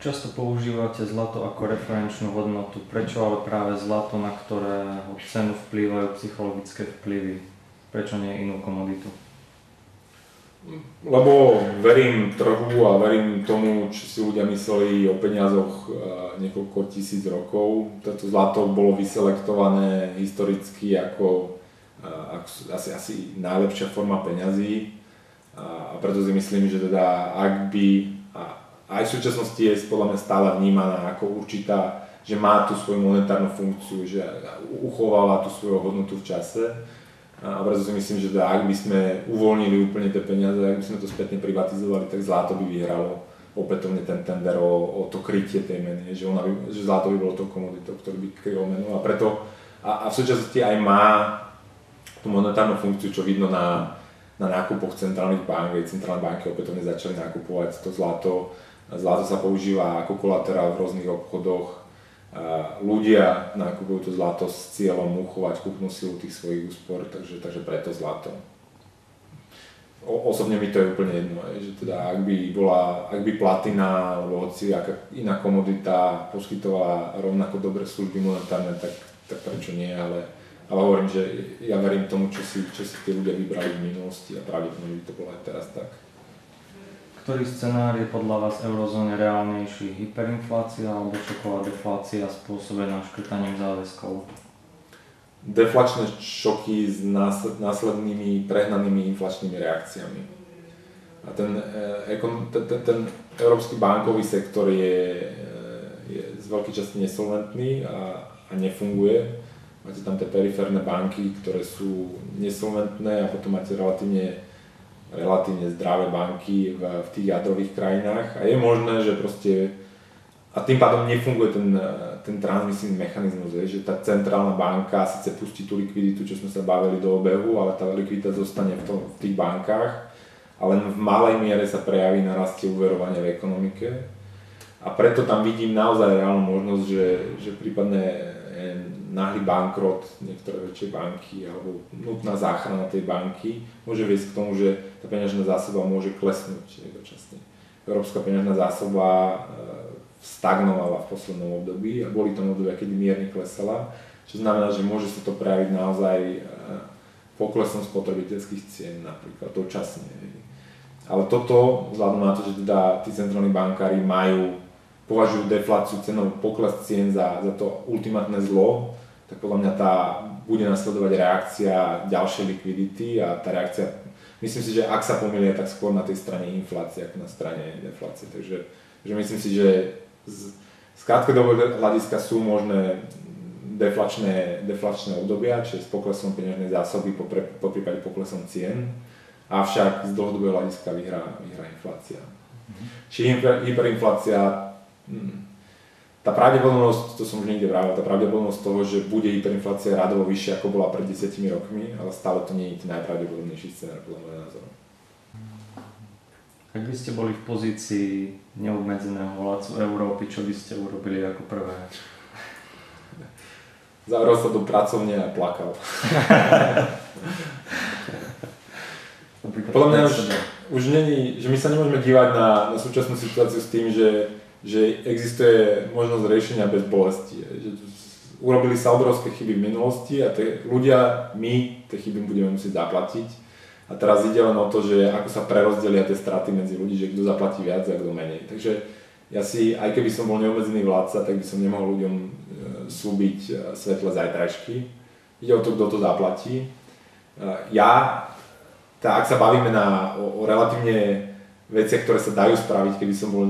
Často používate zlato ako referenčnú hodnotu. Prečo ale práve zlato, na ktorého cenu vplývajú psychologické vplyvy? Prečo nie inú komoditu? Lebo verím trhu a verím tomu, čo si ľudia mysleli o peniazoch niekoľko tisíc rokov. Toto zlato bolo vyselektované historicky ako asi najlepšia forma peňazí. A preto si myslím, že teda ak by, aj v súčasnosti je podľa mňa stále vnímaná ako určitá, že má tú svoju monetárnu funkciu, že uchováva tú svoju hodnotu v čase. A preto si myslím, že ak by sme uvoľnili úplne tie peniaze, ak by sme to spätne privatizovali, tak zlato by vyhralo opätovne ten tender o to krytie tej meny, že zlato by bolo tou komoditou, ktorý by krylo menu. A preto a v súčasnosti aj má tú monetárnu funkciu, čo vidno na nákupoch centrálnych bank, veď centrálne banky opätovne začali nakupovať to zlato. Zlato sa používa ako kolaterál v rôznych obchodoch. Ľudia nakupujú to zlato s cieľom uchovať kúpnu silu tých svojich úspor, takže preto zlato. Osobne mi to je úplne jedno, že teda ak by platina alebo hoci aká iná komodita poskytovala rovnako dobré služby monetárne, tak prečo nie, ale hovorím, že ja verím tomu, čo si tí ľudia vybrali v minulosti a pravdepodobne by to bolo aj teraz tak. Ktorý scenár je podľa vás v eurozóne reálnejší? Hyperinflácia alebo šoková deflácia spôsobená škrtaním záväzkov? Deflačné šoky s následnými prehnanými inflačnými reakciami. A ten európsky bankový sektor je z veľkej časti nesolventný a nefunguje. Máte tam tie periférne banky, ktoré sú nesolventné a potom máte relatívne zdravé banky v tých jadrových krajinách a je možné, že proste a tým pádom nefunguje ten transmisívny mechanizmus, že tá centrálna banka síce pustí tú likviditu, čo sme sa bavili do obehu, ale tá likvidita zostane v tých bankách a len v malej miere sa prejaví na rastie úverovania v ekonomike a preto tam vidím naozaj reálnu možnosť, že prípadne náhly bankrot niektoré väčšie banky alebo nutná záchrana tej banky môže viesť k tomu, že tá peňažná zásoba môže klesnúť dočasne. Európska peňažná zásoba stagnovala v poslednom období a boli tam obdobia, kedy mierne klesala, čo znamená, že môže sa to prejaviť naozaj poklesom spotrebiteľských cien napríklad dočasne. Ale toto, vzhľadom na to, že teda tí centrálni bankári považujú defláciu cenou pokles cien za to ultimátne zlo, tak podľa mňa bude nasledovať reakcia ďalšej likvidity a tá reakcia, myslím si, že ak sa pomýlia, tak skôr na tej strane inflácie ako na strane deflácie. Takže myslím si, že z krátkodobého hľadiska sú možné deflačné obdobia, čiže s poklesom peňažnej zásoby po prípade poklesom cien, avšak z dlhodobého hľadiska vyhrá inflácia. Či hyperinflácia, tá pravdepodobnosť, to som už niekde vravel, tá pravdepodobnosť toho, že bude hyperinflácia radovo vyššia ako bola pred 10 rokmi, ale stále to nie je ten najpravdepodobnejší scenár podľa môjho názoru. Ak by ste boli v pozícii neobmedzeného vládcu Európy, čo by ste urobili ako prvé? Zavrel sa do pracovne a plakal. Podľa mňa už není, že my sa nemôžeme dívať na súčasnú situáciu s tým, že existuje možnosť riešenia bez bolesti. Že urobili sa obrovské chyby v minulosti a my tie chyby budeme musieť zaplatiť. A teraz ide len o to, že ako sa prerozdelia tie straty medzi ľudí, že kto zaplatí viac a kto menej. Takže ja si, aj keby som bol neobmedzený vládca, tak by som nemohol ľuďom slúbiť svetlé zajtrajšky. Ide o to, kto to zaplatí. Ak sa bavíme o relatívne veciach, ktoré sa dajú spraviť, keby som bol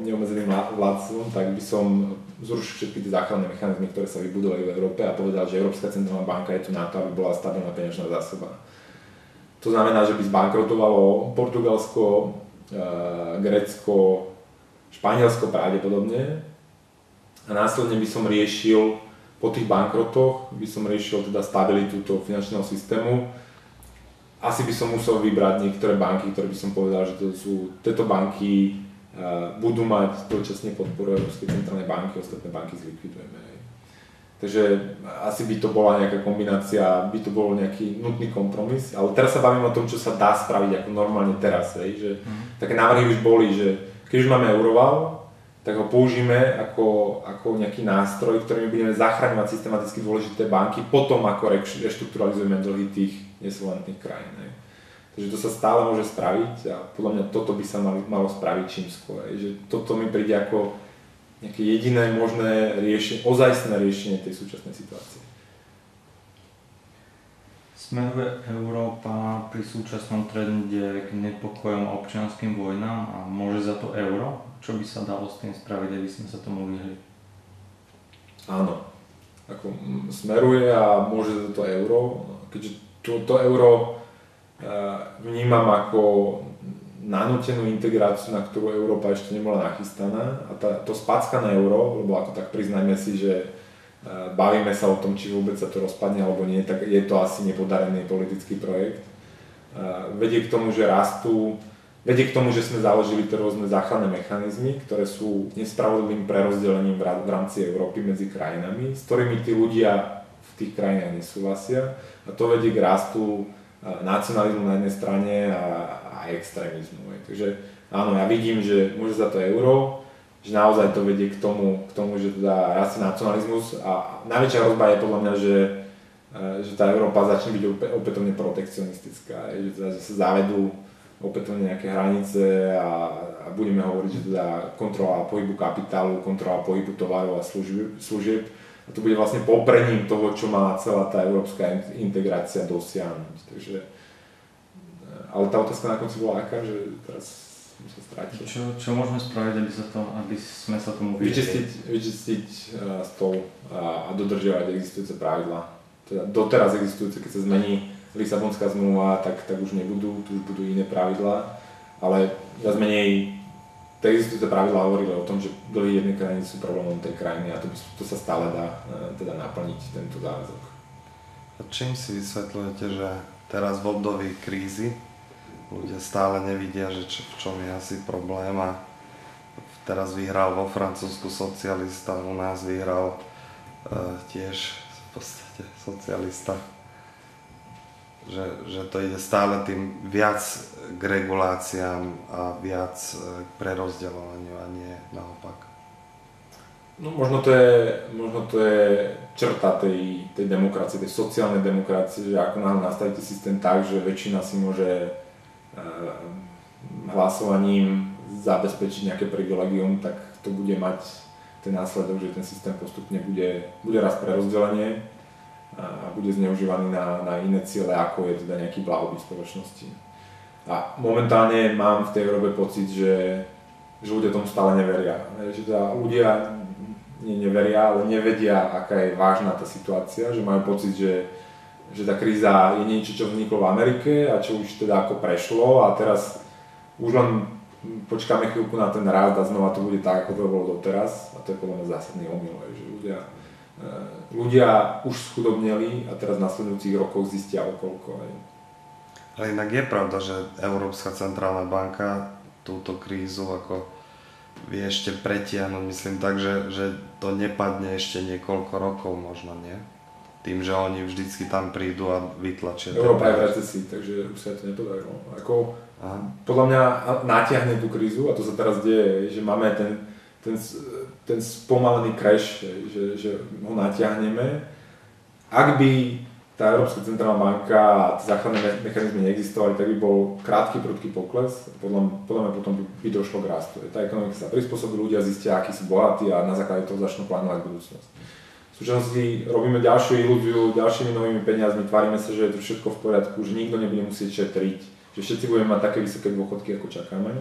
neobmedzeným vládcom, tak by som zrušil všetky tie záchranné mechanizmy, ktoré sa vybudovali v Európe a povedal, že Európska centrálna banka je tu na to, aby bola stabilná peňažná zásoba. To znamená, že by zbankrotovalo Portugalsko, Grécko, Španielsko pravdepodobne a následne by som riešil po tých bankrotoch, teda stabilitu toho finančného systému. Asi by som musel vybrať niektoré banky, ktoré by som povedal, že tieto banky budú mať dočasne podporu Európskej centrálnej banky, ostatné banky zlikvidujeme. Takže asi by to bola nejaká kombinácia, by to bol nejaký nutný kompromis, ale teraz sa bavím o tom, čo sa dá spraviť ako normálne teraz, že také návrhy už boli, že keď už máme euroval, tak ho použijeme ako nejaký nástroj, ktorým budeme zachraňovať systematicky dôležité banky potom, ako reštrukturalizujeme dlhy tých nesolventných krajín. Takže to sa stále môže spraviť a podľa mňa toto by sa malo spraviť čím skôr. Že toto mi príde ako nejaké jediné možné riešenie, ozajstné riešenie tej súčasnej situácie. Smeruje Európa pri súčasnom trende k nepokojom a občianskym vojnám a môže za to euro? Čo by sa dalo s tým spraviť, aby sme sa tomu vyhli? Áno, ako smeruje a môže za to euro, keďže to euro vnímam ako nanútenú integráciu, na ktorú Európa ešte nebola nachystaná a to spackané euro, lebo ako tak priznajme si, že bavíme sa o tom, či vôbec sa to rozpadne alebo nie, tak je to asi nepodarený politický projekt. Vedie k tomu, že sme založili tie rôzne záchranné mechanizmy, ktoré sú nespravodlivým prerozdelením v rámci Európy medzi krajinami, s ktorými tí ľudia v tých krajinách nesúhlasia a to vedie k rastu nacionalizmu na jednej strane a extrémizmu. Takže áno, ja vidím, že môže za to euro, že naozaj to vedie k tomu že teda rastie nacionalizmus a najväčšia hrozba je podľa mňa, že tá Európa začne byť opätovne protekcionistická, že sa zavedú opätovne nejaké hranice a budeme hovoriť, že teda kontrola pohybu kapitálu, kontrola pohybu tovarov a služieb a to bude vlastne poprením toho, čo má celá tá európska integrácia dosiahnuť. Takže, ale tá otázka na konci bola aká, že teraz sa strátil. Čo môžeme spraviť, aby sme sa tomu vyhli? Vyčistiť stôl a dodržiavať existujúce pravidlá. Teda doteraz existujúce, keď sa zmení Lisabonská zmluva, tak už nebudú, tu už budú iné pravidlá, ale viac menej tie existujúce pravidlá hovorili o tom, že dlhy jednej krajiny sú problémom tej krajiny a to sa stále dá teda naplniť tento záväzok. A čím si vysvetľujete, že teraz v období krízy ľudia stále nevidia, že v čom je asi problém a teraz vyhral vo Francúzsku socialista, u nás vyhral tiež v podstate socialista. Že to ide stále tým viac k reguláciám a viac k prerozdeľovaniu a nie naopak. No možno to je črta tej demokracie, tej sociálnej demokracie, že ako náhle nastavíte systém tak, že väčšina si môže hlasovaním zabezpečiť nejaké privilegium, tak to bude mať ten následok, že ten systém postupne bude raz prerozdelenie a bude zneužívaný na iné ciele, ako je teda nejaký blahobyt spoločnosti. A momentálne mám v tej Európe pocit, že ľudia tomu stále neveria. Že teda ľudia neveria, ale nevedia, aká je vážna tá situácia, že majú pocit, že tá kríza je niečo, čo vzniklo v Amerike a čo už teda ako prešlo a teraz už len počkáme chvíľku na ten rast a znova to bude tak, ako to bolo doteraz a to je podľa mňa zásadný omyl, že ľudia už schudobneli a teraz v nasledujúcich rokoch zistia okolko. Ale inak je pravda, že Európska centrálna banka túto krízu ako vie ešte pretiahnuť, myslím tak, že to nepadne ešte niekoľko rokov možno, nie? Tým, že oni vždycky tam prídu a vytlačia. Európa je v recesii, takže už sa to nepodarilo. Podľa mňa natiahne tú krízu a to sa teraz deje, že máme ten spomalený crash, že ho natiahneme. Ak by tá Európska centrálna banka a záchranné mechanizmy neexistovali, tak by bol krátky, prudký pokles. Podľa mňa potom by došlo k rastu. Tá ekonomika sa prispôsobí, ľudia zistia, akí sú bohatí a na základe toho začnú plánovať budúcnosť. V súčasnosti robíme ďalšiu ilúziu, ďalšími novými peniazmi, tvárime sa, že je to všetko v poriadku, že nikto nebude musieť šetriť, že všetci budeme mať také vysoké dôchodky, ako čakáme.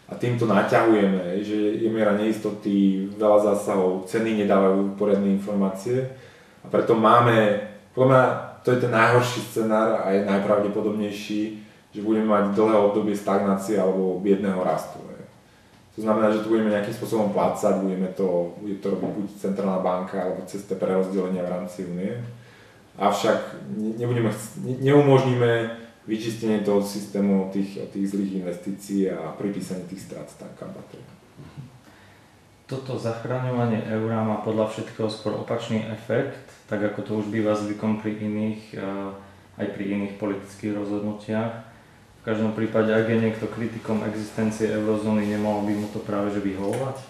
A týmto naťahujeme, že je miera neistoty, veľa zásahov, ceny nedávajú poriadne informácie a preto máme, podľa mňa to je ten najhorší scenár a je najpravdepodobnejší, že budeme mať dlhé obdobie stagnácie alebo biedného rastu. To znamená, že tu budeme nejakým spôsobom plácať, bude to robiť buď centrálna banka alebo cez tie prerozdelenia v rámci únie. Avšak neumožníme vyčistenie toho systému od tých zlých investícií a pripísanie tých strát tam, kam patrí. Toto zachraňovanie eura má podľa všetkého skôr opačný efekt, tak ako to už býva zvykom pri iných, aj pri iných politických rozhodnutiach. V každom prípade, ak je niekto kritikom existencie eurozóny, nemohol by mu to práve že vyhovovať?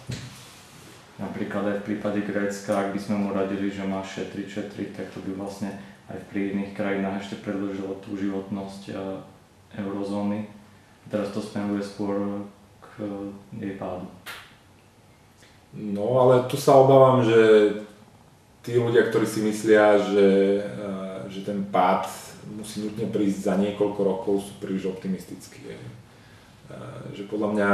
Napríklad aj v prípade Grécka, ak by sme mu radili, že má šetriť, tak to by vlastne aj pri iných krajinách ešte predĺžilo tú životnosť eurozóny. Teraz to smeruje skôr k jej pádu. No ale tu sa obávam, že tí ľudia, ktorí si myslia, že ten pád musí nutne prísť za niekoľko rokov, sú príliš optimistickí. Že podľa mňa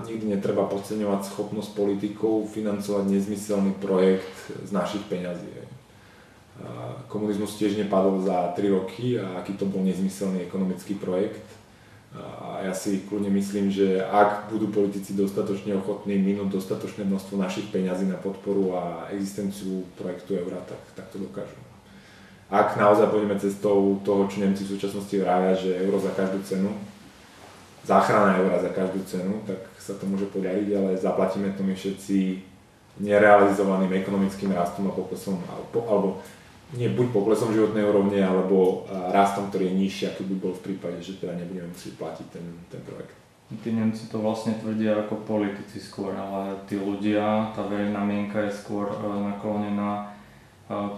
nikdy netreba podceňovať schopnosť politikov financovať nezmyselný projekt z našich peňazí. Komunizmus tiež nepadol za 3 roky a aký to bol nezmyselný ekonomický projekt. A ja si kľudne myslím, že ak budú politici dostatočne ochotní minúť dostatočné množstvo našich peňazí na podporu a existenciu projektu eura, tak to dokážu. Ak naozaj pôjdeme cestou toho, čo Nemci v súčasnosti vravia, že euro za každú cenu, záchrana eura za každú cenu, tak sa to môže podariť, ale zaplatíme to my všetci nerealizovaným ekonomickým rastom a poklesom, alebo nie buď poklesom životnej úrovne, alebo rastom, ktorý je nižší, aký by bol v prípade, že teda nebudeme musieť platiť ten projekt. Tí Nemci to vlastne tvrdia ako politici skôr, ale tí ľudia, tá verejná mienka je skôr naklonená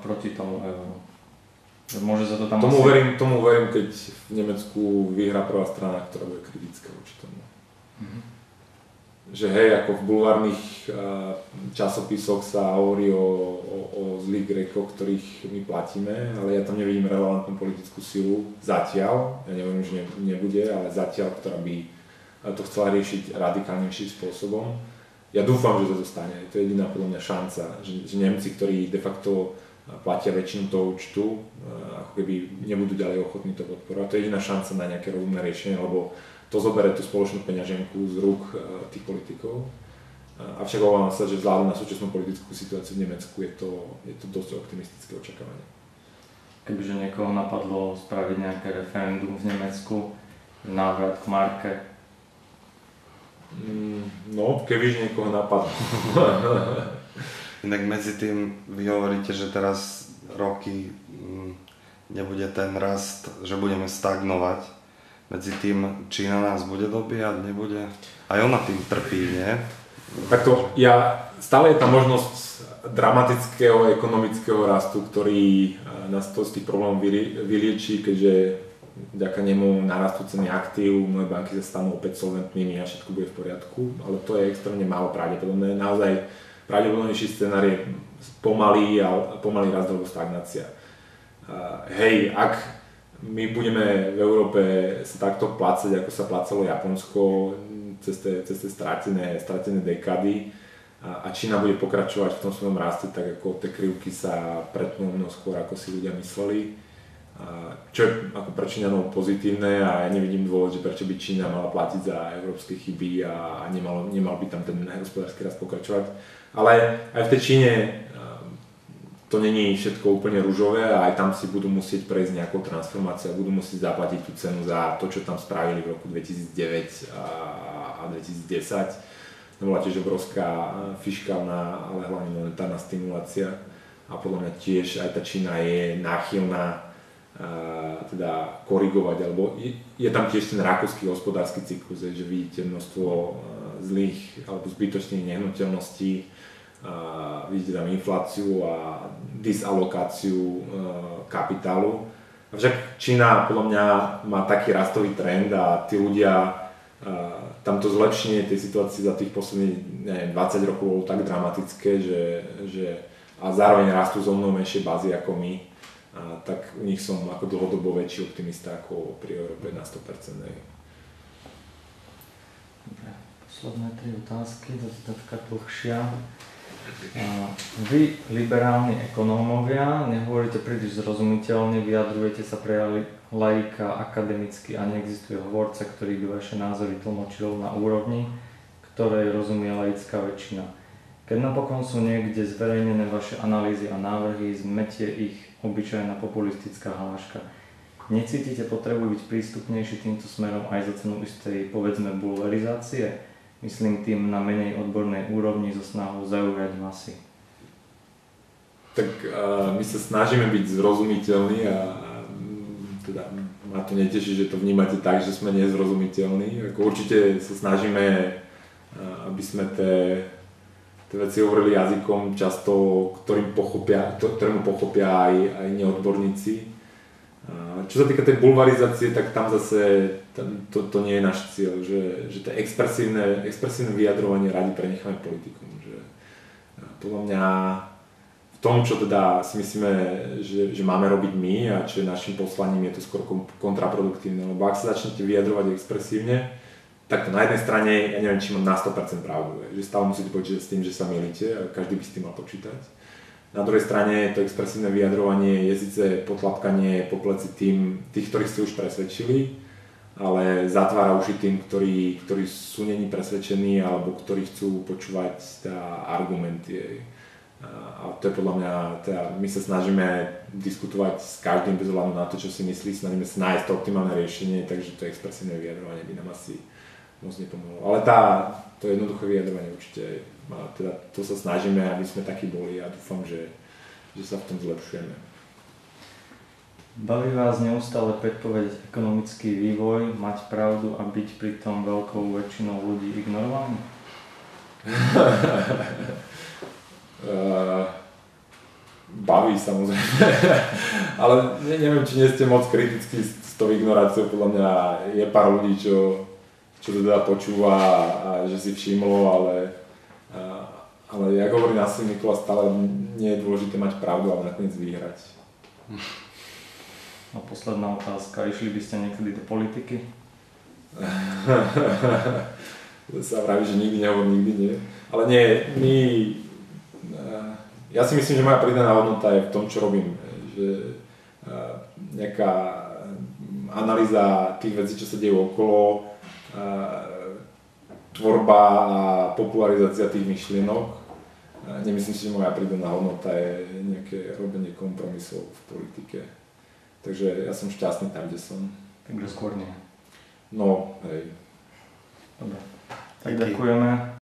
proti tomu euru. Môže sa to tam Tomu verím, keď v Nemecku vyhrá prvá strana, ktorá bude kritická voči tomu. Že hej, ako v bulvárnych časopisoch sa hovorí o zlých Grékoch, ktorých my platíme, ale ja tam nevidím relevantnú politickú silu zatiaľ, ja neviem, že nebude, ale zatiaľ, ktorá by to chcela riešiť radikálnejším spôsobom. Ja dúfam, že to zostane, to je jediná podľa mňa šanca, že Nemci, ktorí de facto platia väčšinu toho účtu, ako keby nebudú ďalej ochotní to podporovať. To je jediná šanca na nejaké rozumné riešenie, lebo to zoberie tú spoločnú peňaženku z rúk tých politikov. Avšak obávam sa, že vzhľadom na súčasnú politickú situáciu v Nemecku je to dosť optimistické očakávanie. Kebyže niekoho napadlo spraviť nejaké referendum v Nemecku, návrat k marke? No, kebyže niekoho napadlo. Inak medzi tým vy hovoríte, že teraz roky nebude ten rast, že budeme stagnovať. Medzi tým Čína nás bude dobíjať, nebude? Aj ona tým trpí, nie? Takto, stále je tá možnosť dramatického ekonomického rastu, ktorý nás to z tých problémov vylieči, keďže vďaka nemu narastú ceny aktív, mnohé banky sa stanú opäť solventnými a všetko bude v poriadku, ale to je extrémne málo pravdepodobné. Naozaj pravdepodobnejší scenár je pomalý rast alebo stagnácia. Hej, ak my budeme v Európe sa takto plácať, ako sa plácalo Japonsko cez tie stratené dekády a Čína bude pokračovať v tom svojom raste, tak ako tie krivky sa pretnú mnoho skôr, ako si ľudia mysleli. Čo je ako pre Číňanov pozitívne a ja nevidím dôvod, že prečo by Čína mala platiť za európske chyby a nemal by tam ten hospodársky rast pokračovať. Ale aj v tej Číne to není všetko úplne ružové a aj tam si budú musieť prejsť nejakou transformáciou a budú musieť zaplatiť tú cenu za to, čo tam spravili v roku 2009 a 2010. To bola tiež obrovská fiškálna, ale hlavne monetárna stimulácia a podľa mňa tiež aj tá Čína je náchylná teda korigovať, alebo je tam tiež ten rakúsky hospodársky cyklus, že vidíte množstvo zlých alebo zbytočných nehnuteľností, vidíte tam infláciu a disalokáciu kapitálu. Avšak Čína podľa mňa má taký rastový trend a tí ľudia, tamto zlepšenie tej situácie za tých posledných 20 rokov bolo tak dramatické, a zároveň rastú zo mnoho menšie bázy ako my, tak u nich som ako dlhodobo väčší optimista ako pri Európe na 100%. Posledné 3 otázky, to je taká dlhšia. Vy, liberálni ekonómovia, nehovoríte príliš zrozumiteľne, vyjadrujete sa pre laika akademicky a neexistuje hovorca, ktorý by vaše názory tlmočil na úrovni, ktorej rozumie laická väčšina. Keď napokon sú niekde zverejnené vaše analýzy a návrhy, zmetie ich obyčajná populistická hláška. Necítite potrebu byť prístupnejší týmto smerom aj za cenu istej, povedzme, bulverizácie? Myslím tým na menej odbornej úrovni so snahou zaujať masy. Tak my sa snažíme byť zrozumiteľní a teda ma to neteší, že to vnímate tak, že sme nezrozumiteľní. Ako určite sa snažíme, aby sme tie veci hovorili jazykom často, ktorému pochopia aj neodborníci. Čo sa týka tej bulvarizácie, tak tam zase to nie je náš cieľ, že to expresívne vyjadrovanie radi prenecháme politikom. Že podľa mňa v tom, čo teda si myslíme, že máme robiť my a čo je našim poslaním, je to skôr kontraproduktívne, lebo ak sa začnete vyjadrovať expresívne, tak to na jednej strane, ja neviem, či mám na 100% pravdu, že stále musíte počítať s tým, že sa mýlite a každý by s tým mal počítať. Na druhej strane to expresívne vyjadrovanie je síce potlapkanie po pleci tých, ktorých ste už presvedčili, ale zatvára uši tým, ktorí sú neni presvedčení alebo ktorí chcú počúvať argumenty. A to je podľa mňa, my sa snažíme diskutovať s každým bez ohľadu na to, čo si myslí, snažíme sa nájsť to optimálne riešenie, takže to expresívne vyjadrovanie by nám asi moc nepomohlo. Ale to jednoduché vyjadrovanie určite, teda to sa snažíme, aby sme takí boli a dúfam, že sa v tom zlepšujeme. Baví vás neustále predpovedať ekonomický vývoj, mať pravdu a byť pritom veľkou väčšinou ľudí ignorovaný? Baví samozrejme, ale neviem, či nie ste moc kritickí s tou ignoráciou. Podľa mňa je pár ľudí, čo to teda počúva a že si všimlo, ale jak hovorí násilný Nikola, stále nie je dôležité mať pravdu, ale nakoniec vyhrať. A posledná otázka, išli by ste niekedy do politiky? Sa vraví, že nikdy nehovor, nikdy nie. Ale nie, ja si myslím, že moja pridaná hodnota je v tom, čo robím. Že nejaká analýza tých vecí, čo sa dejú okolo, tvorba a popularizácia tých myšlienok. Nemyslím si, že moja pridaná hodnota je nejaké robenie kompromisov v politike. Takže ja som šťastný tam, kde som. Takže skôr nie. No, hej. Dobre. Tak ďakujeme.